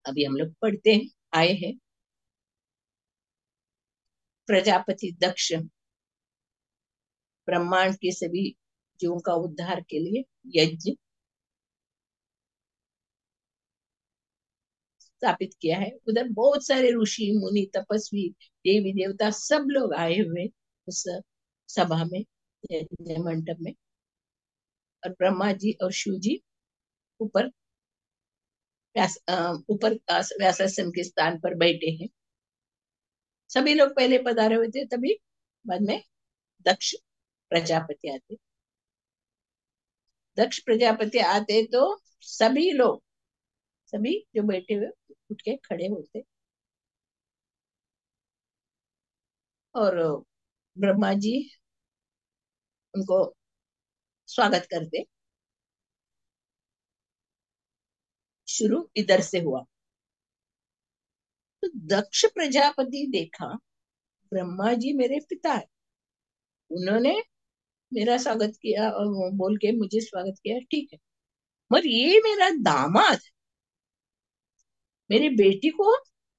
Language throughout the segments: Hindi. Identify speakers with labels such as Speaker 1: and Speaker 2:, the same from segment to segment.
Speaker 1: अभी हम लोग पढ़ते हैं, आए हैं। प्रजापति दक्ष ब्रह्मांड के सभी जीवों का उद्धार के लिए यज्ञ स्थापित किया है। उधर बहुत सारे ऋषि मुनि तपस्वी देवी देवता सब लोग आए हुए उस सभा में, यज्ञ मंडप में। और ब्रह्मा जी और शिव जी ऊपर ऊपर व्यासासन के स्थान पर बैठे हैं। सभी लोग पहले पधारे हुए थे, तभी बाद में दक्ष प्रजापति आते। दक्ष प्रजापति आते तो सभी लोग, सभी जो बैठे हुए उठ के खड़े होते और ब्रह्मा जी उनको स्वागत करते। शुरू इधर से हुआ। तो दक्ष प्रजापति देखा ब्रह्मा जी मेरे पिता है, उन्होंने मेरा स्वागत किया और वो बोल के मुझे स्वागत किया, ठीक है। मगर ये मेरा दामाद, मेरी बेटी को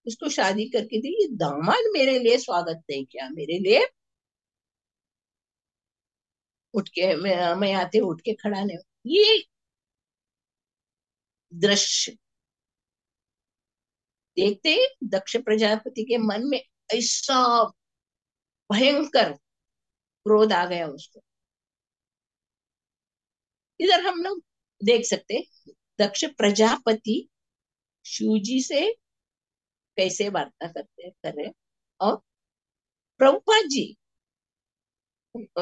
Speaker 1: उसको शादी करके दी, ये दामाद मेरे लिए स्वागत नहीं किया, मेरे लिए उठ के मैं आते उठ के खड़ा नहीं। ये दृश्य देखते ही दक्ष प्रजापति के मन में ऐसा भयंकर क्रोध आ गया उसको। इधर हम लोग देख सकते दक्ष प्रजापति शिव जी से कैसे वार्ता करते कर रहे, और प्रभुपाद जी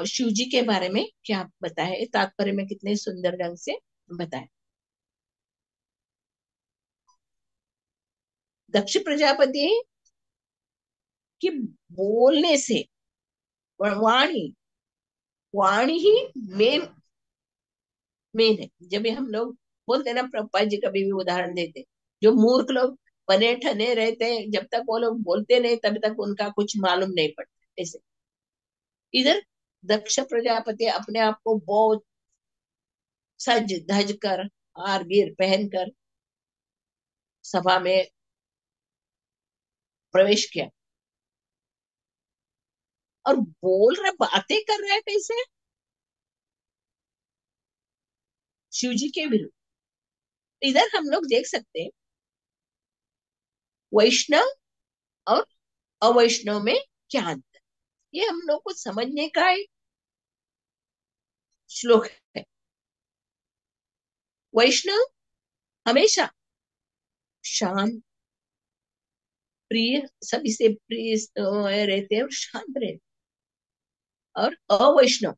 Speaker 1: शिव जी के बारे में क्या बताए, तात्पर्य में कितने सुंदर ढंग से बताए। दक्ष प्रजापति की बोलने से वाणी, वाणी ही मेन मेन है। जब भी हम लोग बोलते हैं ना, प्रभुपाद जी कभी भी उदाहरण देते हैं, जो मूर्ख लोग बने ठने रहते हैं, जब तक वो लोग बोलते नहीं तब तक उनका कुछ मालूम नहीं पड़ता। ऐसे इधर दक्ष प्रजापति अपने आप को बहुत सज धज कर, हार गिर पहनकर सभा में प्रवेश किया और बोल रहा, बातें कर रहा है कैसे, शिव जी के विरुद्ध। इधर हम लोग देख सकते हैं वैष्णव और अवैष्णव में क्या अंतर, ये हम लोग को समझने का एक श्लोक है। वैष्णव हमेशा शांत, प्रिय, सभी से प्रिय रहते हैं और शांत रहते। और अवैष्णव,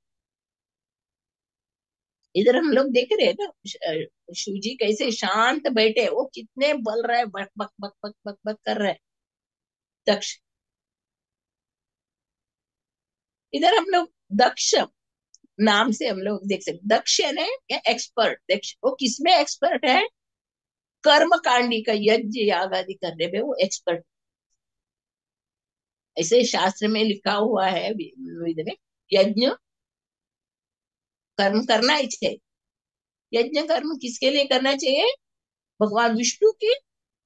Speaker 1: इधर हम लोग देख रहे हैं ना शिव जी कैसे शांत बैठे, वो कितने बल रहे, बक बक बक बक बक बक कर रहे दक्ष। इधर हम लोग दक्ष नाम से हम लोग देख सकते, दक्ष ने एक्सपर्ट, दक्ष वो किसमें एक्सपर्ट है, कर्म कांडी का यज्ञ याग आदि करने में वो एक्सपर्ट। ऐसे शास्त्र में लिखा हुआ है वेद में, यज्ञ कर्म करना ही चाहिए। यज्ञ कर्म किसके लिए करना चाहिए, भगवान विष्णु की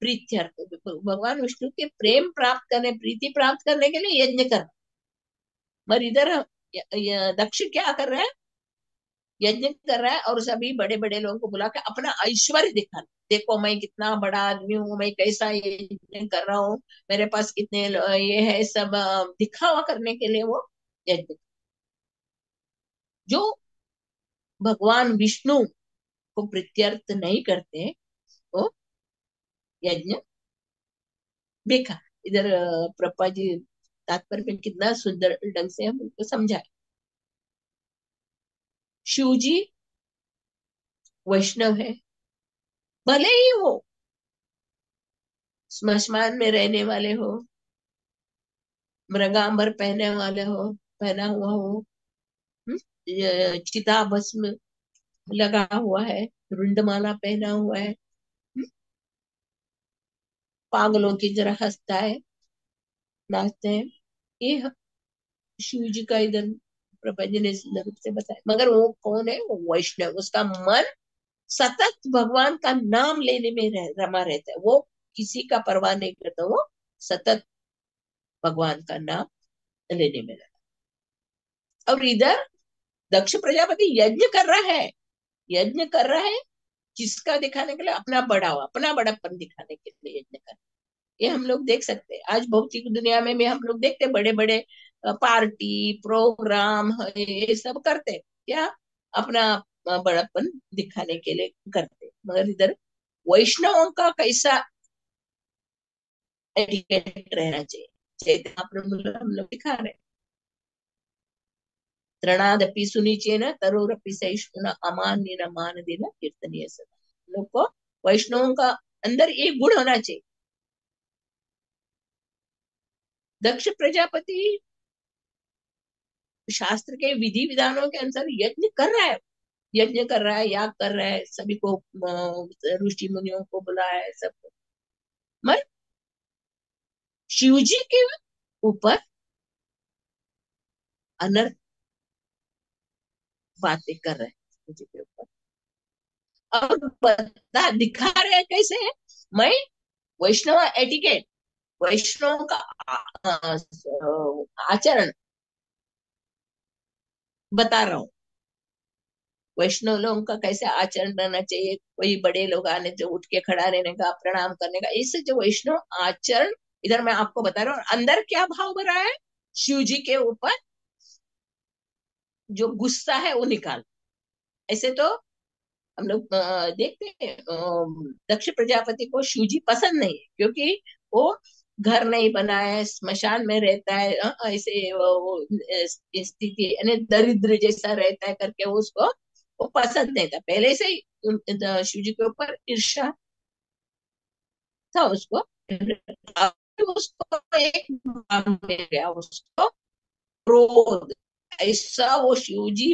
Speaker 1: प्रीत्यर्थ, भगवान विष्णु के प्रेम प्राप्त करने, प्रीति प्राप्त करने के लिए यज्ञ करना। मगर इधर दक्ष क्या कर रहा है, यज्ञ कर रहा है और सभी बड़े बड़े लोगों को बुला के अपना ऐश्वर्य दिखाना, देखो मैं कितना बड़ा आदमी हूँ, मैं कैसा यज्ञ कर रहा हूँ, मेरे पास कितने ये है, सब दिखावा करने के लिए वो यज्ञ। जो भगवान विष्णु को प्रीत्यर्थ नहीं करते वो यज्ञ बेकार। इधर प्रभुपाद जी तात्पर्य में कितना सुंदर ढंग से हम उनको समझाए। शिव जी वैष्णव है, भले ही वो स्मशान में रहने वाले हो, मृगांबर पहने वाले हो, पहना हुआ हो, ये चिता भस्म लगा हुआ है, रुंडमाला पहना हुआ है, पागलों की तरह हंसता है, नाचते हैं, ये शिव जी का इधर प्रपंच ने सुंदर रूप से बताया। मगर वो कौन है, वो वैष्णव, उसका मन सतत भगवान का नाम लेने में रमा रहता है। वो किसी का परवाह नहीं करता, वो सतत भगवान का नाम लेने में लगा। और इधर दक्ष प्रजापति यज्ञ कर रहा है, यज्ञ कर रहा है, किसका दिखाने के लिए? अपना बड़ा हो, अपना बड़ापन दिखाने के लिए यज्ञ कर। ये हम लोग देख सकते हैं आज भौतिक दुनिया में भी, हम लोग देखते हैं बड़े बड़े पार्टी प्रोग्राम ये सब करते हैं, क्या? अपना बड़ापन दिखाने के लिए करते हैं। मगर इधर वैष्णवों का कैसा एटिकेट रहना चाहिए, चैतन्य महाप्रभु हम लोग दिखा रहे हैं। तृणादपि सुनिचेन तरोरपि सहिष्णुना अमान्य न मान देना कीर्तनीय सदा। लोग को वैष्णवों का अंदर एक गुण होना चाहिए। दक्ष प्रजापति शास्त्र के विधि विधानों के अनुसार यज्ञ कर रहा है, यज्ञ कर रहा है, याग कर रहा है, सभी को ऋषि मुनियों को बुलाया है सबको। मगर शिव जी के ऊपर अनर्थ बातें कर रहे हैं, शिव जी के ऊपर। और बता दिखा रहे हैं कैसे है? मैं वैष्णव एटिकेट, वैष्णव का आचरण बता रहा हूँ। वैष्णव लोगों का कैसे आचरण रहना चाहिए, कोई बड़े लोग आने जो उठ के खड़ा रहने का, प्रणाम करने का, इससे जो वैष्णव आचरण इधर मैं आपको बता रहा हूँ। अंदर क्या भाव भरा है? शिव जी के ऊपर जो गुस्सा है वो निकाल। ऐसे तो हम लोग देखते हैं दक्ष प्रजापति को शिव जी पसंद नहीं है, क्योंकि वो घर नहीं बना है, स्मशान में रहता है, ऐसे वो स्थिति यानी दरिद्र जैसा रहता है करके वो उसको वो पसंद नहीं था पहले से ही। शिव जी के ऊपर ईर्ष्या था उसको। उसको एक काम मिल गया, उसको क्रोध, ऐसा वो शिव जी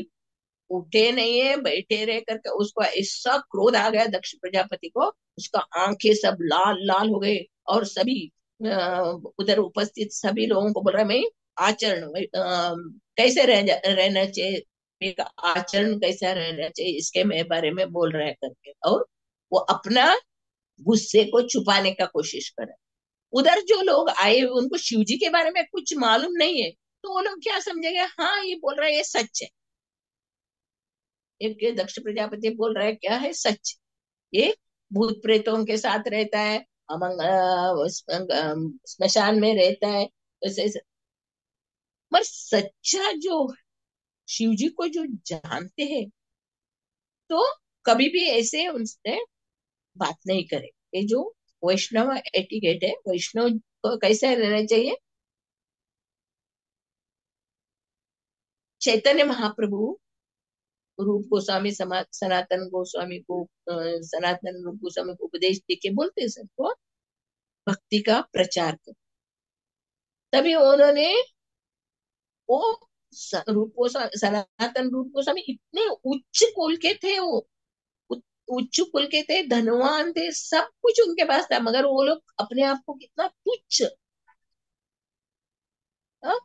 Speaker 1: उठे नहीं है, बैठे रह करके उसको ऐसा क्रोध आ गया दक्ष प्रजापति को, उसका आंखें सब लाल लाल हो गए। और सभी उधर उपस्थित सभी लोगों को बोल रहा है, मैं आचरण कैसे रहना चाहिए, एक आचरण कैसा रहना चाहिए इसके बारे में बोल रहा है करके। और वो अपना गुस्से को छुपाने का कोशिश कर रहा है। उधर जो लोग आए हुए उनको शिवजी के बारे में कुछ मालूम नहीं है, तो वो लोग क्या समझेंगे? हाँ ये बोल रहा है ये सच है, एक दक्ष प्रजापति बोल रहा है क्या है सच, ये भूत प्रेतों के साथ रहता है, स्मशान में रहता है, ऐसे। पर सच्चा जो शिव जी को जो जानते हैं, तो कभी भी ऐसे उनसे बात नहीं करे। ये जो वैष्णव एटिकेट है, वैष्णव को कैसे रहना चाहिए? चैतन्य महाप्रभु रूप गोस्वामी सनातन गोस्वामी को सनातन रूप गोस्वामी को उपदेश देके बोलते सबको भक्ति का प्रचार कर। तभी उन्होंने वो रूप गोस्वामी, सनातन रूप गोस्वामी इतने उच्च कुल के थे, वो उ- उच्च कुल के थे, धनवान थे, सब कुछ उनके पास था, मगर वो लोग अपने आप को कितना तुच्छ। हाँ?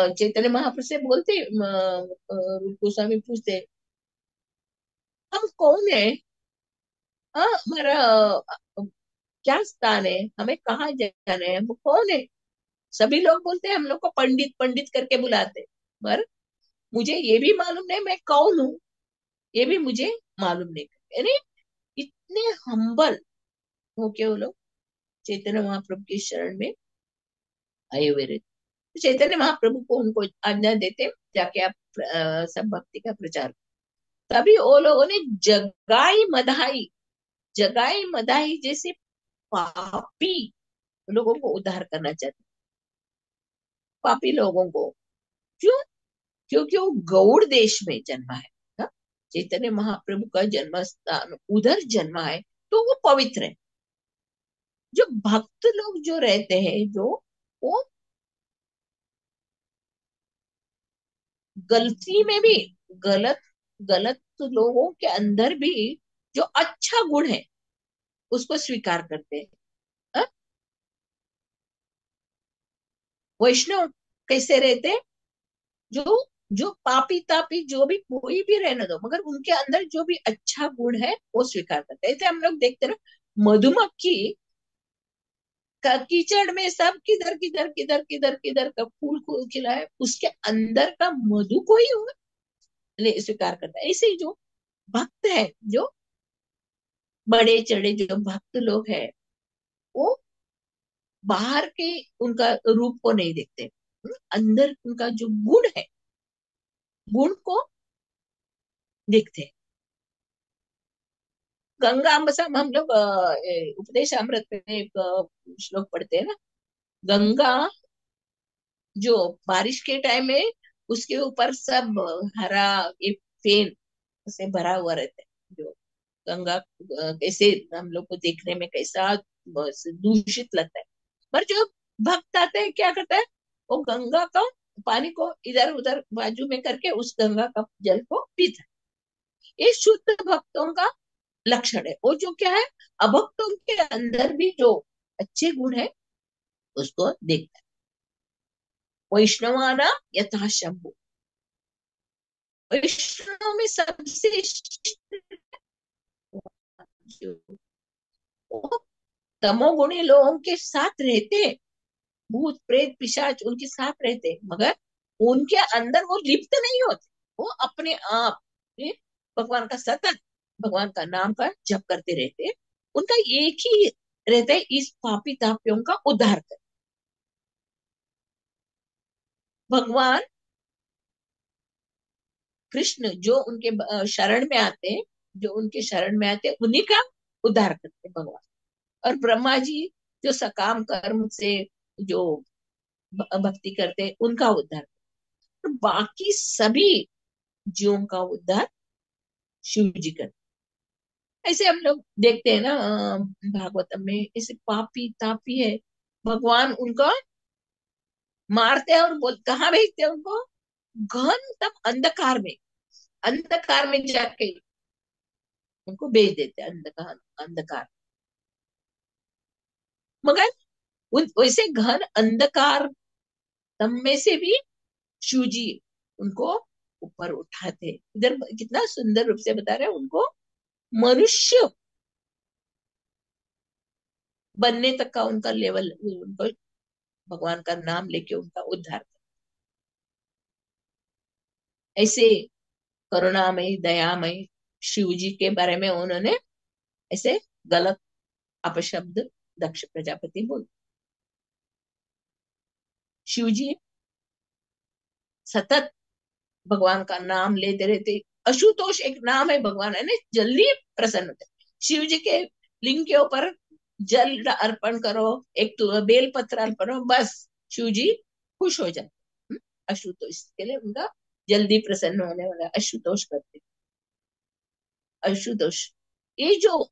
Speaker 1: चैतन्य महाप्रभु से बोलते रूप गोस्वामी पूछते हम कौन है? हाँ हमारा क्या स्थान है, हमें कहाँ जाना है, वो कौन है? सभी लोग बोलते हैं हम लोग को पंडित पंडित करके बुलाते, पर मुझे ये भी मालूम नहीं मैं कौन हूँ, ये भी मुझे मालूम नहीं। यानी इतने हम्बल हो के वो लोग चैतन्य महाप्रभु की शरण में आए हुए रहते। तो चैतन्य महाप्रभु को उनको आज्ञा देते जाके आप सब भक्ति का प्रचार करो। तभी वो लोगों ने जगाई मधाई, जगाई मधाई जैसे पापी लोगों को उद्धार करना चाहते, पापी लोगों को। क्यों? क्योंकि वो गौड़ देश में जन्मा है ना? चैतन्य महाप्रभु का जन्म स्थान उधर जन्मा है, तो वो पवित्र है। जो भक्त लोग जो रहते हैं, जो वो गलती में भी, गलत गलत लोगों के अंदर भी जो अच्छा गुण है उसको स्वीकार करते हैं। हाँ? वैष्णव कैसे रहते हैं? जो जो पापी तापी जो भी कोई भी रहने दो, मगर उनके अंदर जो भी अच्छा गुण है वो स्वीकार करते हैं। ऐसे हम लोग देखते हैं ना, मधुमक्खी कीचड़ में सब किधर किधर किधर किधर किधर का फूल फूल खिला है, उसके अंदर का मधु कोई होगा ले स्वीकार करता है। ऐसे ही जो भक्त है, जो बड़े चढ़े जो भक्त लोग हैं, वो बाहर के उनका रूप को नहीं देखते, अंदर उनका जो गुण है, गुण को देखते हैं। गंगा अमृतम हम लोग उपदेश अमृत में एक श्लोक पढ़ते हैं ना, गंगा जो बारिश के टाइम में उसके ऊपर सब हरा ये फेन से भरा हुआ रहता है, जो गंगा कैसे हम लोग को देखने में कैसा दूषित लगता है, पर जो भक्त आते हैं क्या करता है, वो गंगा का पानी को इधर उधर बाजू में करके उस गंगा का जल को पीता है। ये शुद्ध भक्तों का लक्षण है। वो जो क्या है, अभक्तों के अंदर भी जो अच्छे गुण है उसको देखता है। वैष्णवाना यथा शंभु, वैष्णव में सबसे जो वो तमोगुणी लोगों के साथ रहते हैं, भूत प्रेत पिशाच उनके साथ रहते हैं, मगर उनके अंदर वो लिप्त नहीं होते, वो अपने आप में भगवान का सतत भगवान का नाम का जप करते रहते हैं। उनका एक ही रहता है, इस पापी तापियों का उद्धार कर। भगवान कृष्ण जो उनके शरण में आते हैं, जो उनके शरण में आते हैं उन्हीं का उद्धार करते हैं भगवान। और ब्रह्मा जी जो सकाम कर्म से जो भक्ति करते हैं उनका उद्धार, और बाकी सभी जीवों का उद्धार शिव जी करते। ऐसे हम लोग देखते हैं ना भागवतम में, ऐसे पापी तापी है, भगवान उनको मारते हैं और बोल कहाँ भेजते हैं उनको, घन तब अंधकार में जाके उनको भेज देते हैं, अंधकार अंधकार। मगर वैसे घन अंधकार तम में से भी शिव जी उनको ऊपर उठाते हैं। इधर कितना सुंदर रूप से बता रहे हैं, उनको मनुष्य बनने तक का उनका लेवल, उनको भगवान का नाम लेके उनका उद्धार। ऐसे करुणामयी दयामयी शिव जी के बारे में उन्होंने ऐसे गलत अपशब्द दक्ष प्रजापति बोल। शिव जी सतत भगवान का नाम लेते रहते। अशुतोष एक नाम है भगवान है ना, जल्दी प्रसन्न होते। शिव जी के लिंग के ऊपर जल अर्पण करो, एक तो बेल पत्र अर्पण करो, बस शिव जी खुश हो जाते। अशुतोष के लिए उनका जल्दी प्रसन्न होने वाला अशुतोष करते। अशुतोष ये जो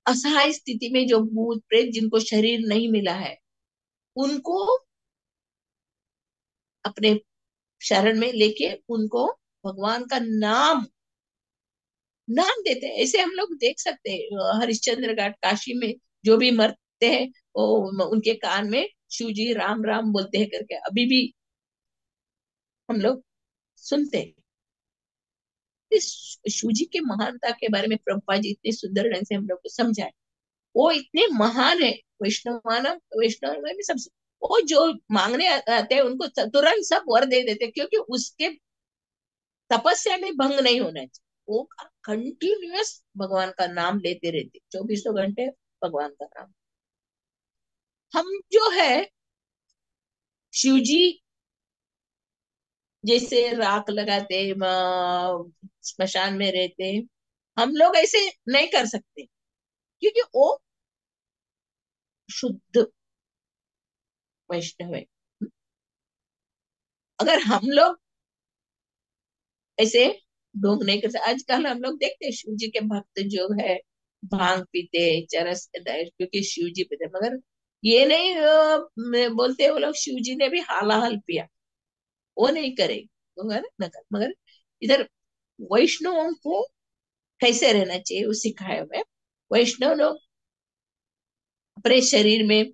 Speaker 1: असहाय स्थिति में जो भूत प्रेत जिनको शरीर नहीं मिला है, उनको अपने शरण में लेके उनको भगवान का नाम देते हैं। ऐसे हम लोग देख सकते हैं हरिश्चंद्र घाट काशी में जो भी मरते हैं, वो उनके कान में शिव जी राम राम बोलते हैं करके अभी भी हम लोग सुनते हैं। इस शिव जी के महानता के बारे में प्रभुपाद जी इतने सुंदर ढंग से हम लोग को समझाए। वो इतने महान है, वैष्णव में भी सबसे, वो जो मांगने आते हैं उनको तुरंत सब वर दे देते हैं, क्योंकि उसके तपस्या में भंग नहीं होना चाहिए। वो कंटिन्यूअस भगवान का नाम लेते रहते, 24 घंटे भगवान का नाम। हम जो है शिव जी जैसे राख लगाते स्मशान में रहते, हम लोग ऐसे नहीं कर सकते, क्योंकि वो शुद्ध वैष्णव है। अगर हम लोग ऐसे ढोंग नहीं कर सकते। आजकल हम लोग देखते हैं शिव जी के भक्त जो है भांग पीते, चरस क्योंकि शिव जी पीते, मगर ये नहीं बोलते वो लोग शिव जी ने भी हालाहल पिया, वो नहीं करेगा मगर मगर इधर वैष्णवों को कैसे रहना चाहिए वो सिखाया हुआ है। वैष्णव लोग अपने शरीर में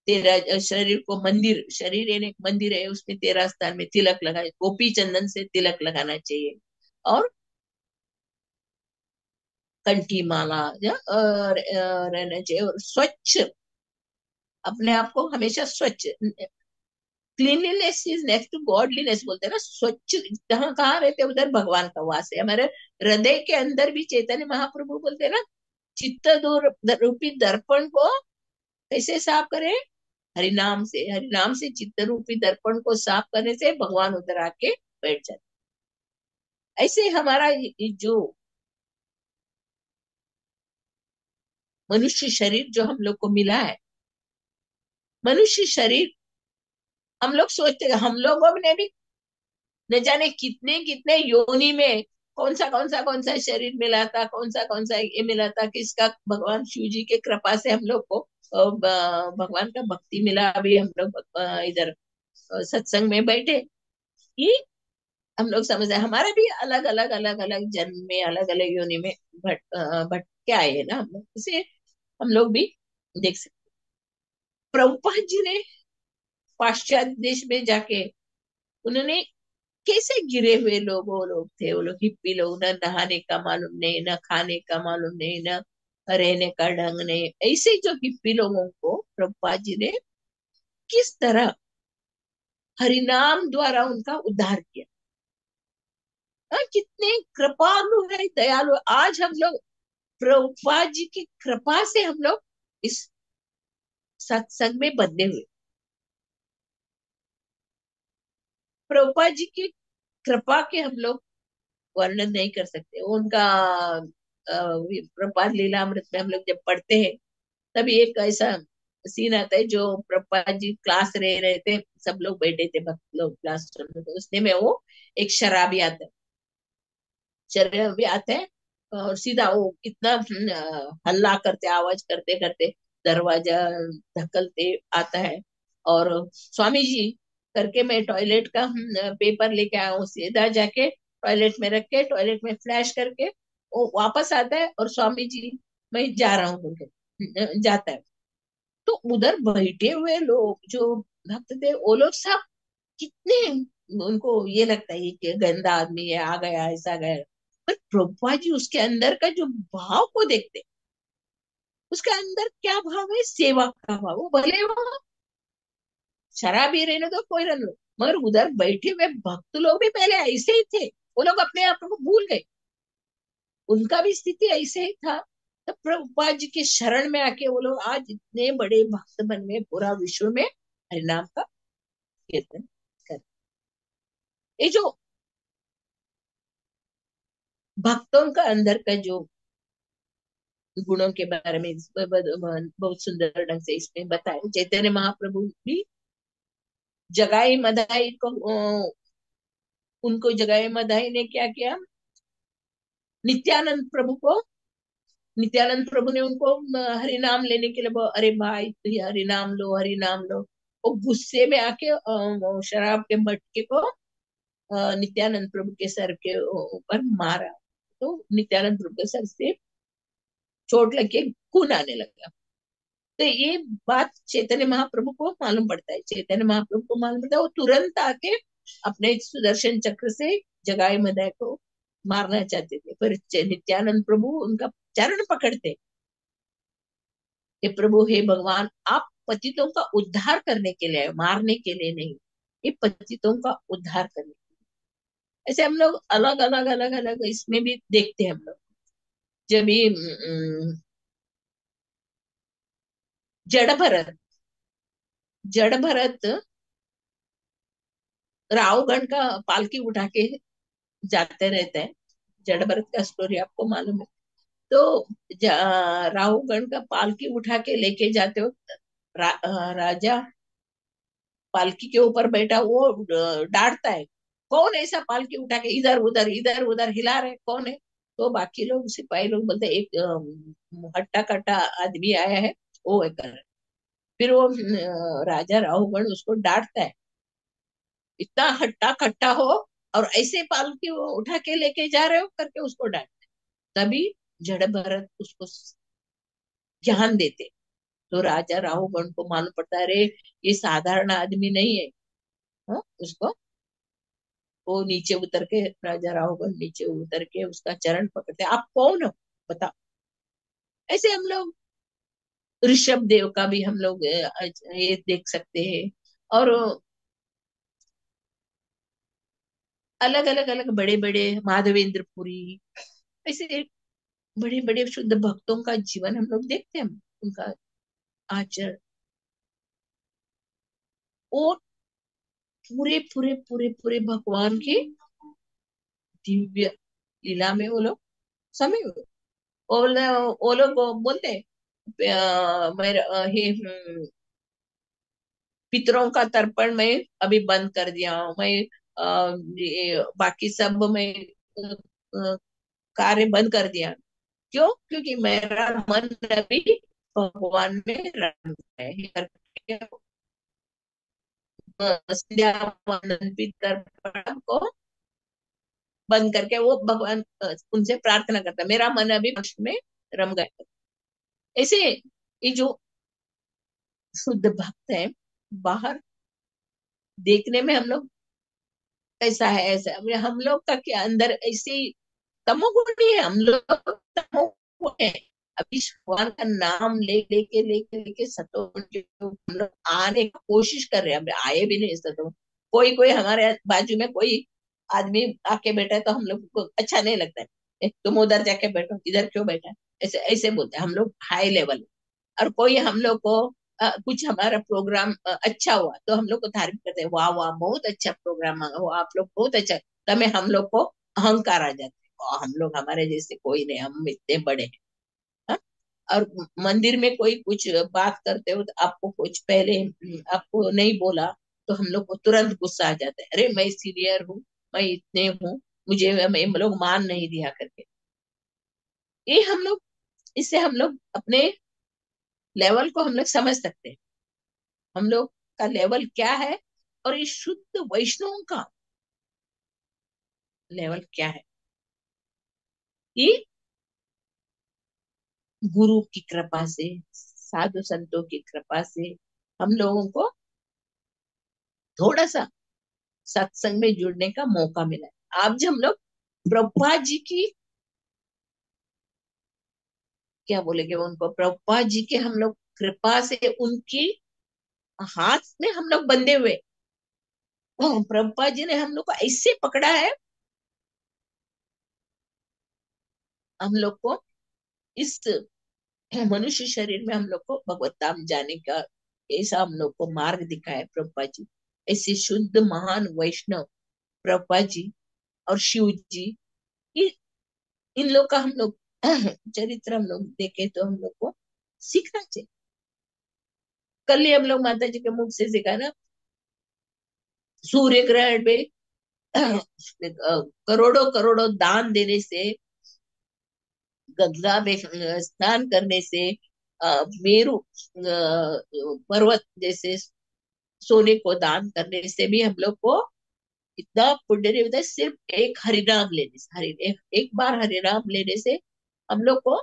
Speaker 1: तेरा शरीर को मंदिर, शरीर यानी एक मंदिर है, उसमें 13 स्थान में तिलक लगाए, गोपी चंदन से तिलक लगाना चाहिए। और कंठी माला रहना चाहिए, और स्वच्छ, अपने आप को हमेशा स्वच्छ। Cleanliness is next to godliness बोलते हैं ना, स्वच्छ जहाँ कहाँ रहते हैं उधर भगवान का वास है। हमारे हृदय के अंदर भी चैतन्य महाप्रभु बोलते हैं ना, चित्त दूर रूपी दर्पण को कैसे साफ करें? हरिनाम से। हरिनाम से चित्त रूपी दर्पण को साफ करने से भगवान उधर आके बैठ जाते। ऐसे हमारा ये जो मनुष्य शरीर जो हम लोग को मिला है, मनुष्य शरीर, हम लोग सोचते हैं हम लोगों ने भी न जाने कितने कितने योनि में कौन सा शरीर मिला था, कौन सा ये मिला था, किसका भगवान शिव जी के कृपा से हम लोग को भगवान का भक्ति मिला। अभी हम लोग इधर सत्संग में बैठे, ये हम लोग समझते हैं हमारे भी अलग अलग जन्म में, अलग अलग योनि में भटके आए हैं ना हम लोग, इसे हम लोग भी देख सकते। प्रभुपाद जी ने पाश्चात्य देश में जाके उन्होंने कैसे गिरे हुए लोग, वो लोग थे, वो लोग हिप्पी लोग, न नहाने का मालूम नहीं, न खाने का मालूम नहीं, न रहने का ढंग नहीं, ऐसे जो हिप्पी लोगों को प्रभुपाद जी ने किस तरह हरिनाम द्वारा उनका उद्धार किया। कितने कृपालु है, दयालु। आज हम लोग प्रभुपाद जी की कृपा से हम लोग इस सत्संग में बंधे हुए। प्रभुपाद जी की कृपा के हम लोग वर्णन नहीं कर सकते। उनका प्रभुपाद लीलामृत में हम लोग जब पढ़ते हैं, तभी एक ऐसा सीन आता है, जो प्रभुपाद जी क्लास रहे थे, सब लोग बैठे थे, भक्त लोग क्लास चल रहे थे, उसने में वो एक शराबी आता है, शराबी आता है, और सीधा वो कितना हल्ला करते, आवाज करते करते दरवाजा धकलते आता है, और स्वामी जी करके मैं टॉयलेट का पेपर लेके आया हूँ, सीधा जाके टॉयलेट में रख के, टॉयलेट में फ्लैश करके वो वापस आता है, और स्वामी जी मैं जा रहा हूँ बोल के जाता है। तो उधर बैठे हुए लोग जो भक्त थे, वो लोग सब कितने, उनको ये लगता है कि गंदा आदमी है, आ गया, ऐसा गया। पर प्रभुपा जी उसके अंदर का जो भाव को देखते, उसके अंदर क्या भाव है? सेवा का भाव। वो भले वो शराबी रहने दो, कोई रहने दो, मगर उधर बैठे हुए भक्त लोग भी पहले ऐसे ही थे। वो लोग अपने आप को भूल गए, उनका भी स्थिति ऐसे ही था। तब प्रभुपाद जी के शरण में आके वो लोग आज इतने बड़े भक्त बन में, पूरा विश्व में हरिनाम का कीर्तन कर। ये जो भक्तों का अंदर का जो गुणों के बारे में इसमें बहुत सुंदर ढंग से इसमें बताया। चैतन्य महाप्रभु भी जगाई मधाई को, उनको जगाई मधाई ने क्या किया, नित्यानंद प्रभु को, नित्यानंद प्रभु ने उनको हरि नाम लेने के लिए अरे भाई तो ये हरि नाम लो, हरि नाम लो। वो गुस्से में आके वो शराब के मटके को नित्यानंद प्रभु के सर के ऊपर मारा, तो नित्यानंद प्रभु के सर से चोट लग के खून आने लगा। तो ये बात चैतन्य महाप्रभु को मालूम पड़ता है, चैतन्य महाप्रभु को मालूम पड़ता है, वो तुरंत आके अपने सुदर्शन चक्र से जगाई मदाई को मारना चाहते थे, पर नित्यानंद प्रभु उनका चरण पकड़ते, हे प्रभु, हे भगवान, आप पतितों का उद्धार करने के लिए आए, मारने के लिए नहीं, ये पतितों का उद्धार करने के लिए। ऐसे हम लोग अलग अलग इसमें भी देखते हैं हम लोग। जब ये जड़ भरत, जड़ भरत रावगढ़ का पालकी उठा के जाते रहते हैं, जड़ भरत का स्टोरी आपको मालूम है। तो रावगढ़ का पालकी उठा के लेके जाते हो, राजा पालकी के ऊपर बैठा, वो डांटता है, कौन ऐसा पालकी उठा के इधर उधर हिला रहे, कौन है? तो बाकी लोग, सिपाही लोग बोलते एक हट्टा कट्टा आदमी आया है, वो है कर। फिर वो राजा राहुगण उसको डांटता है, इतना हट्टा कट्टा हो और ऐसे पालकी वो उठा के लेके जा रहे हो करके उसको डांटते। तभी जड़ भरत उसको ज्ञान देते। तो राजा राहुगण को मालूम पड़ता है, अरे ये साधारण आदमी नहीं है। हाँ? उसको वो नीचे उतर के, राजा राहुगण नीचे उतर के उसका चरण पकड़ते, आप कौन हो बताओ। ऐसे हम लोग ऋषभ देव का भी हम लोग ये देख सकते हैं। और अलग अलग अलग बड़े बड़े माधवेंद्र पुरी, ऐसे बड़े बड़े शुद्ध भक्तों का जीवन हम लोग देखते हैं, उनका आचरण। और पूरे पूरे पूरे पूरे भगवान की दिव्य लीला में वो लोग समय हुए। वो लोग बोलते हैं, मेरा हे पितरों का तर्पण मैं अभी बंद कर दिया हूँ। मैं ये बाकी सब मैं कार्य बंद कर दिया। क्यों? क्योंकि मेरा मन अभी भगवान में रम गया है करके संध्या वंदन पितर्पण को बंद करके वो भगवान उनसे प्रार्थना करता है, मेरा मन अभी कृष्ण में रम गया। ऐसे ये जो शुद्ध भक्त है, बाहर देखने में हम लोग ऐसा है ऐसा, हम लोग का क्या अंदर ऐसी तमोगुणी है हम लोग, तमोगुण है। अभी भगवान का नाम लेके सतोगुण के हम लोग आने की कोशिश कर रहे हैं, हम आए भी नहीं सतो। कोई कोई हमारे बाजू में कोई आदमी आके बैठा है तो हम लोग को अच्छा नहीं लगता है, तुम उधर जाके बैठो, इधर क्यों बैठा है, ऐसे ऐसे बोलते हैं हम लोग हाई लेवल। और कोई हम लोग को कुछ हमारा प्रोग्राम अच्छा हुआ तो हम लोग को तारीफ करते हैं, वाह वाह बहुत अच्छा प्रोग्राम हुआ, आप लोग बहुत अच्छा। तब हम लोग को अहंकार आ जाता है, हम लोग हमारे जैसे कोई नहीं, हम इतने बड़े हैं। हाँ? और मंदिर में कोई कुछ बात करते हो तो आपको कुछ पहले आपको नहीं बोला तो हम लोग को तुरंत गुस्सा आ जाता है, अरे मैं सीनियर हूँ, मैं इतने हूँ, मुझे मैं लोग मान नहीं दिया करके। ये हम लोग, इससे हम लोग अपने लेवल को हम लोग समझ सकते हैं, हम लोग का लेवल क्या है और ये शुद्ध वैष्णव का लेवल क्या है। ये गुरु की कृपा से, साधु संतों की कृपा से हम लोगों को थोड़ा सा सत्संग में जुड़ने का मौका मिला है। आज हम लोग प्रभुपाद जी की, क्या बोलेंगे उनको, प्रभुपाद जी के हम लोग कृपा से उनकी हाथ में हम लोग बंधे हुए। प्रभुपाद जी ने हम लोग को ऐसे पकड़ा है, हम लोग को इस मनुष्य शरीर में हम लोग को भगवत धाम जाने का ऐसा हम लोग को मार्ग दिखाया है प्रभुपाद जी। ऐसे शुद्ध महान वैष्णव प्रभुपाद जी और शिव जी, ये इन लोग का हम लोग चरित्र हम लोग देखे तो हम लोग को सीखना चाहिए। कल ही हम लोग माता जी के मुख से सीखा ना, सूर्य ग्रहण में करोड़ों करोड़ों दान देने से, गंगा में स्नान करने से, मेरु पर्वत जैसे सोने को दान करने से भी हम लोग को इतना पुण्य नहीं होता है। सिर्फ एक हरिनाम लेने से, एक बार हरिनाम लेने से हम लोग को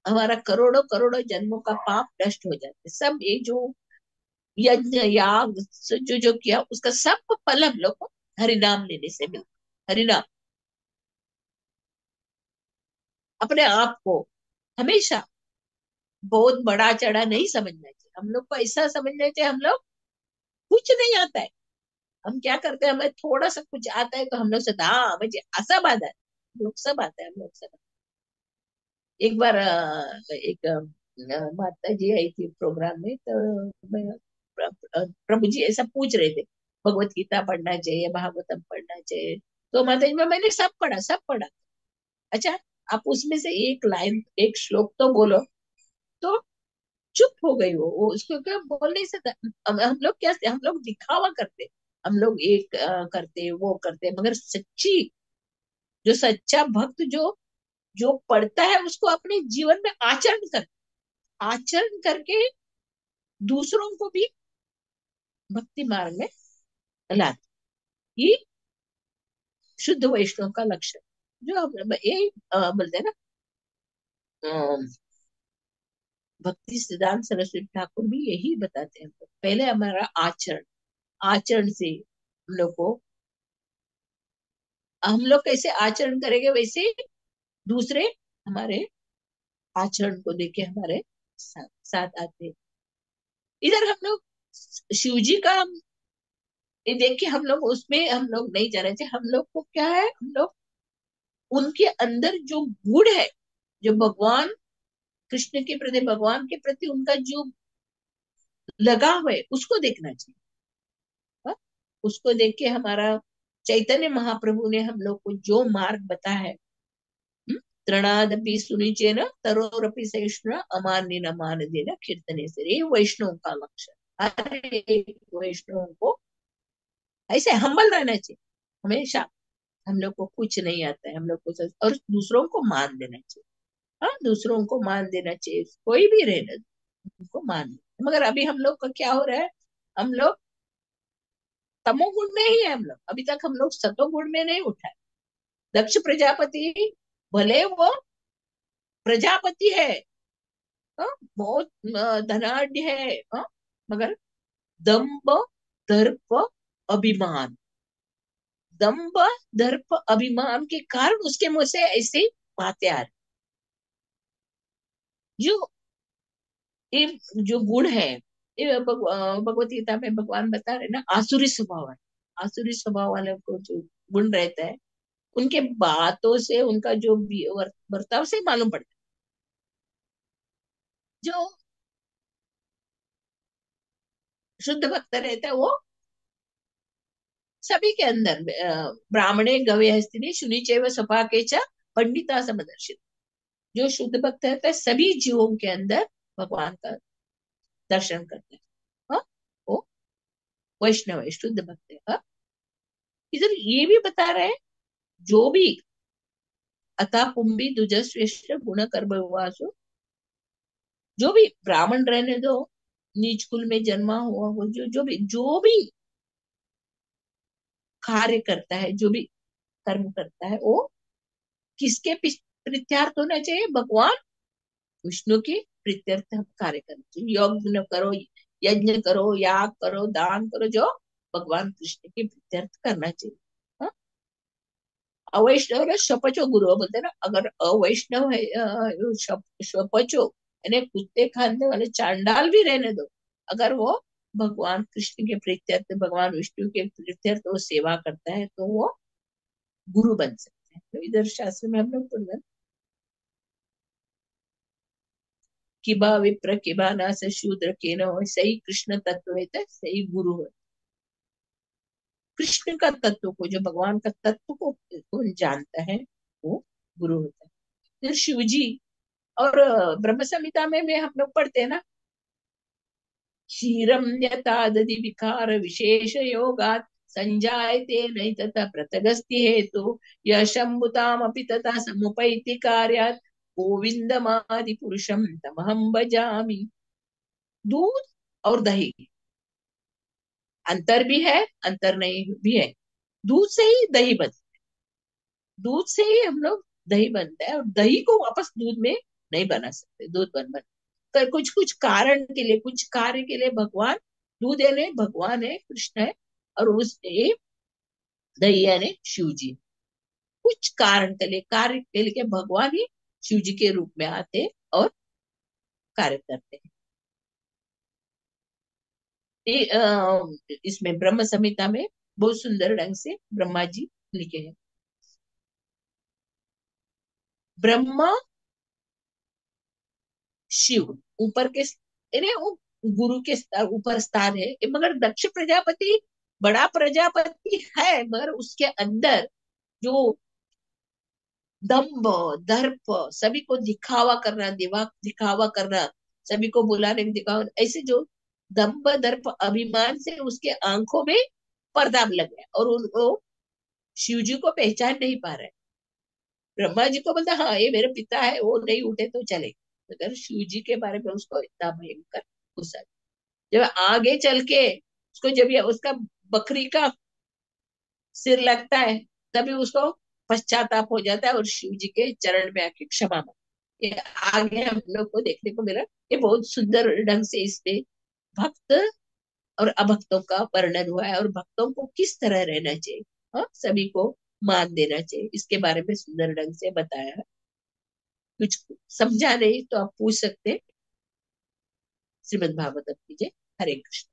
Speaker 1: हमारा करोड़ों करोड़ों जन्मों का पाप नष्ट हो जाता है। सब ये जो यज्ञ याग जो जो किया उसका सब फल हम लोग को हरिनाम लेने से मिलता। हरिनाम अपने आप को हमेशा बहुत बड़ा चढ़ा नहीं समझना चाहिए, हम लोग को ऐसा समझना चाहिए हम लोग कुछ नहीं आता है। हम क्या करते हैं, हमें थोड़ा सा कुछ आता है तो हम लोग से हाँ मुझे सब आता है, हम लोग सब आता है, हम लोग सब। एक बार एक माता जी आई थी प्रोग्राम में तो मैं प्रभु जी ऐसा पूछ रहे थे, भगवत गीता पढ़ना चाहिए, भागवतम पढ़ना चाहिए। तो माता जी मैंने सब पढ़ा सब पढ़ा। अच्छा, आप उसमें से एक लाइन एक श्लोक तो बोलो। तो चुप हो गई वो उसको क्या बोल नहीं सकता। हम लोग क्या, हम लोग दिखावा करते, हम लोग एक करते वो करते, मगर सच्ची जो सच्चा भक्त जो जो पढ़ता है उसको अपने जीवन में आचरण करके दूसरों को भी भक्ति मार्ग में लाते। ये शुद्ध वैष्णव का लक्षण, जो हम यही बोलते हैं ना, भक्ति सिद्धांत सरस्वती ठाकुर भी यही बताते हैं, पहले हमारा आचरण, आचरण से हम लोग को, हम लोग कैसे आचरण करेंगे वैसे दूसरे हमारे आचरण को देख के हमारे साथ आते हैं। इधर हम लोग शिव जी का ये देख के हम लोग उसमें हम लोग नहीं जाना चाहिए। हम लोग को क्या है, हम लोग उनके अंदर जो गुण है, जो भगवान कृष्ण के प्रति, भगवान के प्रति उनका जो लगाव है, उसको देखना चाहिए। हाँ? उसको देख के हमारा चैतन्य महाप्रभु ने हम लोग को जो मार्ग बताया है, तृणादपि सुनिचेन तरोरपि सहिष्णुना अमान्य न मान देना कीर्तने से, ये वैष्णव का लक्षण। हर एक वैष्णव को ऐसे हम्बल रहना चाहिए हमेशा। हम लोग को कुछ नहीं आता है, हम लोग को और दूसरों को मान देना चाहिए। हाँ, दूसरों को मान देना चाहिए, कोई भी रहना उनको मान देना। मगर अभी हम लोग का क्या हो रहा है, हम लोग तमोगुण में ही है। हम लोग अभी तक हम लोग सतोगुण में नहीं उठा है। दक्ष प्रजापति भले वो प्रजापति है, हाँ, बहुत धनाढ़ है, हाँ, मगर दंभ, दर्प, अभिमान, दंभ, दर्प, अभिमान के कारण उसके मुंह से ऐसी बातें आ रही। जो ये जो गुण है, ये भगवत गीता में भगवान बता रहे ना, आसुरी स्वभाव है। आसुरी स्वभाव वाले को जो गुण रहता है, उनके बातों से, उनका जो बर्ताव से मालूम पड़ता है। जो शुद्ध भक्त रहता है, वो सभी के अंदर ब्राह्मणे गव्य स्त्री शुनि चैव स्वपाके च पंडिता समदर्शित, जो शुद्ध भक्त रहता है सभी जीवों के अंदर भगवान का दर्शन करते हैं। हाँ, वो वैष्णव है, शुद्ध भक्त है। हाँ? इधर ये भी बता रहे हैं, जो भी अथा कुंभी दुजश्रेष्ठ गुण कर्मवासु, जो भी ब्राह्मण रहने दो, नीच कुल में जन्मा हुआ वो, जो भी कार्य करता है, जो भी कर्म करता है, वो किसके प्रीत्यर्थ होना चाहिए, भगवान विष्णु की प्रीत्यर्थ हम कार्य करना चाहिए। यज्ञ करो, यज्ञ करो, याग करो, दान करो, जो भगवान कृष्ण की प्रीत्यर्थ करना चाहिए। हाँ? अवैष्णव ने शपचो गुरु बोलते हैं ना, अगर अवैष्णव है, शपचो यानी कुत्ते खाने वाले चांडाल भी रहने दो, अगर वो भगवान कृष्ण के प्रीत्यर्थ, भगवान विष्णु के प्रीत्यर्थ वो सेवा करता है, तो वो गुरु बन सकते हैं। तो इधर शास्त्र में हम लोग पढ़, किबा विप्र किबा नास शूद्र के न हो, सही कृष्ण तत्व है, सही गुरु है। कृष्ण का तत्व को, जो भगवान का तत्व को कौन जानता है, वो गुरु होता है। फिर शिव जी और ब्रह्म संहिता में हम लोग पढ़ते हैं ना, क्षीरम यथा दधि विकार विशेष योगात संजायते नहीं तथा पृथगस्ति हेतु, यह शंभुताम अपि तथा समुपैति कार्यात गोविंदमादि पुरुषम तमहम भजामि। दूध और दही, अंतर भी है, अंतर नहीं भी है। दूध से ही दही बनता है, दूध से ही हम लोग दही बनता है, और दही को वापस दूध में नहीं बना सकते। दूध बन तो कुछ कुछ कारण के लिए, कुछ कार्य के लिए भगवान दूध यानी भगवान है, कृष्ण है, और उस दही यानी शिव जी। कुछ कारण के लिए, कार्य के लिए भगवान ही शिव जी के रूप में आते और कार्य करते हैं। इसमें ब्रह्म संहिता में बहुत सुंदर ढंग से ब्रह्मा जी लिखे हैं। ब्रह्मा, शिव ऊपर के यानी वो गुरु के ऊपर स्थान है, मगर दक्ष प्रजापति बड़ा प्रजापति है, मगर उसके अंदर जो दम्भ, दर्प, सभी को दिखावा करना, दिखावा करना, सभी को बुलाने में दिखावा, ऐसे जो दम्भ, दर्प, अभिमान से उसके आंखों में पर्दा लग गया, और उनको शिव जी को पहचान नहीं पा रहे। ब्रह्मा जी को बोलता हाँ ये मेरे पिता है, वो नहीं उठे तो चले, मगर शिव जी के बारे में उसको इतना भयंकर गुस्सा। जब आगे चल के उसको, जब ये उसका बकरी का सिर लगता है, तभी उसको पश्चाताप हो जाता है और शिव जी के चरण में आके क्षमा मांगता है। ये आगे हम लोग को देखने को मिला। ये बहुत सुंदर ढंग से इसमें भक्त और अभक्तों का वर्णन हुआ है, और भक्तों को किस तरह रहना चाहिए, हाँ, सभी को मान देना चाहिए, इसके बारे में सुंदर ढंग से बताया है। कुछ समझा नहीं तो आप पूछ सकते हैं। श्रीमद् भागवतम की जय। हरे कृष्ण।